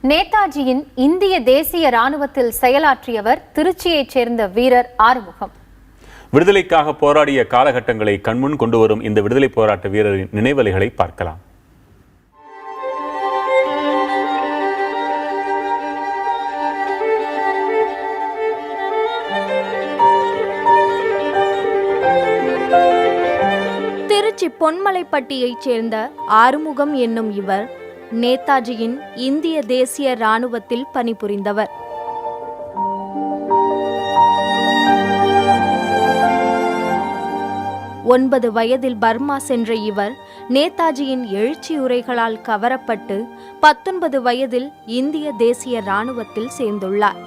நேதாஜியின் இந்திய தேசிய ராணுவத்தில் செயலாற்றியவர் திருச்சியைச் சேர்ந்த வீரர் ஆறுமுகம். விடுதலைக்காக போராடிய காலகட்டங்களை கண்முன் கொண்டு வரும் இந்த விடுதலை போராட்ட வீரரின் நினைவலைகளை பார்க்கலாம். திருச்சி பொன்மலைப்பட்டியைச் சேர்ந்த ஆறுமுகம் என்னும் இவர் நேதாஜியின் இந்திய தேசிய ராணுவத்தில் பணிபுரிந்தவர். ஒன்பது வயதில் பர்மா சென்ற இவர் நேதாஜியின் எழுச்சி உரைகளால் கவரப்பட்டு 19 வயதில் இந்திய தேசிய ராணுவத்தில் சேர்ந்துள்ளார்.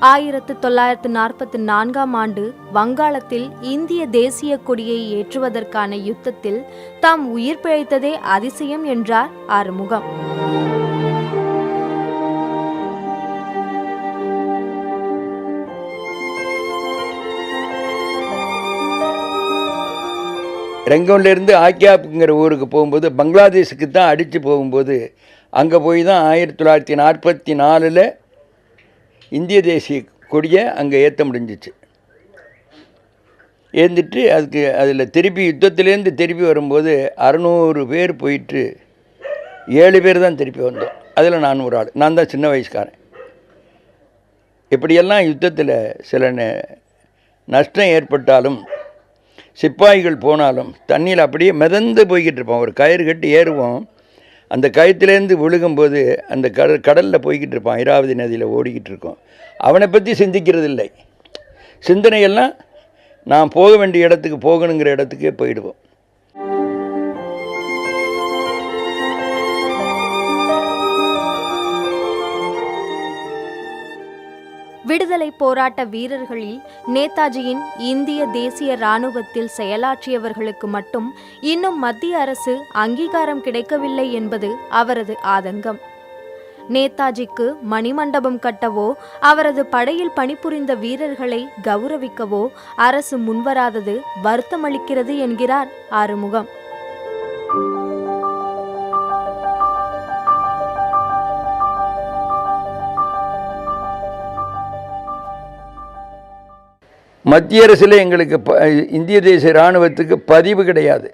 1944ஆம் ஆண்டு வங்காளத்தில் இந்திய தேசிய கொடியை ஏற்றுவதற்கான யுத்தத்தில் தாம் உயிர் பிழைத்ததே அதிசயம் என்றார் ஆறுமுகம். ரெங்கோன்லேருந்து ஆக்கியாப்புங்கிற ஊருக்கு போகும்போது பங்களாதேஷுக்கு தான் அடித்து போகும்போது அங்கே போய் தான் 1944 இந்திய தேசிய கொடியை அங்கே ஏற்ற முடிஞ்சிச்சு. ஏந்திட்டு அதில் திருப்பி யுத்தத்துலேருந்து திருப்பி வரும்போது 600 பேர் போயிட்டு 7 பேர் தான் திருப்பி வந்தோம். அதில் நான் ஒரு ஆள். நான் தான் சின்ன வயசுக்காரன். இப்படியெல்லாம் யுத்தத்தில் சில நஷ்டம் ஏற்பட்டாலும் சிப்பாய்கள் போனாலும் தண்ணியில் அப்படியே மிதந்து போய்கிட்டு இருப்போம். ஒரு கயிறு கட்டி ஏறுவோம். அந்த கயத்துலேருந்து விழுகும்போது அந்த கடலில் போய்கிட்டு இருப்பான். இராவதி நதியில் ஓடிக்கிட்டு இருக்கோம். அவனை பற்றி சிந்திக்கிறது இல்லை. சிந்தனையெல்லாம் நான் போக வேண்டிய இடத்துக்கு போகணுங்கிற இடத்துக்கே போயிடுவோம். விடுதலை போராட்ட வீரர்களில் நேதாஜியின் இந்திய தேசிய ராணுவத்தில் செயலாற்றியவர்களுக்கு மட்டும் இன்னும் மத்திய அரசு அங்கீகாரம் கிடைக்கவில்லை என்பது அவரது ஆதங்கம். நேதாஜிக்கு மணிமண்டபம் கட்டவோ அவரது படையில் பணிபுரிந்த வீரர்களை கௌரவிக்கவோ அரசு முன்வராதது வருத்தமளிக்கிறது என்கிறார் ஆறுமுகம். மத்திய அரசில் எங்களுக்கு இந்திய தேசிய இராணுவத்துக்கு பதிவு கிடையாது.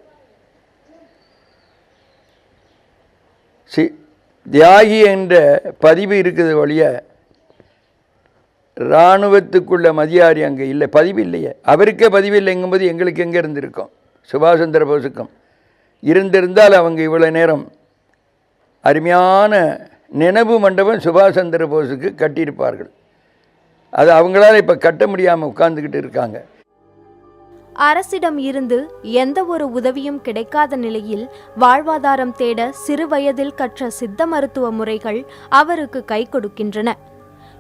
தியாகி என்ற பதிவு இருக்குது ஒழிய இராணுவத்துக்குள்ள மதியாரி அங்கே இல்லை, பதிவு இல்லையே. அவருக்கே பதிவு இல்லைங்கும்போது எங்களுக்கு எங்கே இருந்திருக்கோம்? சுபாஷ் சந்திர போஸுக்கும் இருந்திருந்தால் அவங்க இவ்வளோ நேரம் அருமையான நினைவு மண்டபம் சுபாஷ் சந்திர போஸுக்கு கட்டியிருப்பார்கள். அது அவங்களால இப்போ கட்ட முடியாமல் உட்கார்ந்துக்கிட்டு இருக்காங்க. அரசிடம் இருந்து எந்த ஒரு உதவியும் கிடைக்காத நிலையில் வாழ்வாதாரம் தேட சிறு வயதில் கற்ற சித்த மருத்துவ முறைகள் அவருக்கு கை கொடுக்கின்றன.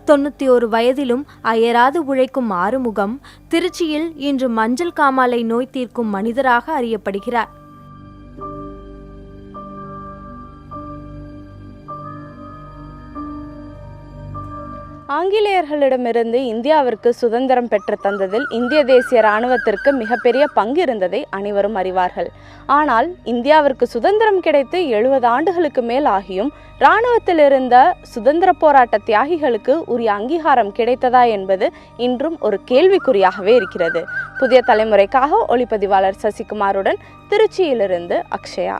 91 வயதிலும் அயராது உழைக்கும் ஆறுமுகம் திருச்சியில் இன்று மஞ்சள் காமாலை நோய் தீர்க்கும் மனிதராக அறியப்படுகிறார். ஆங்கிலேயர்களிடமிருந்து இந்தியாவிற்கு சுதந்திரம் பெற்று தந்ததில் இந்திய தேசிய இராணுவத்திற்கு மிகப்பெரிய பங்கு இருந்ததை அனைவரும் அறிவார்கள். ஆனால் இந்தியாவிற்கு சுதந்திரம் கிடைத்து 70 ஆண்டுகளுக்கு மேல் ஆகியும் இராணுவத்தில் இருந்த சுதந்திர போராட்ட தியாகிகளுக்கு உரிய அங்கீகாரம் கிடைத்ததா என்பது இன்றும் ஒரு கேள்விக்குறியாகவே இருக்கிறது. புதிய தலைமுறைக்காக ஒளிப்பதிவாளர் சசிகுமாருடன் திருச்சியிலிருந்து அக்ஷயா.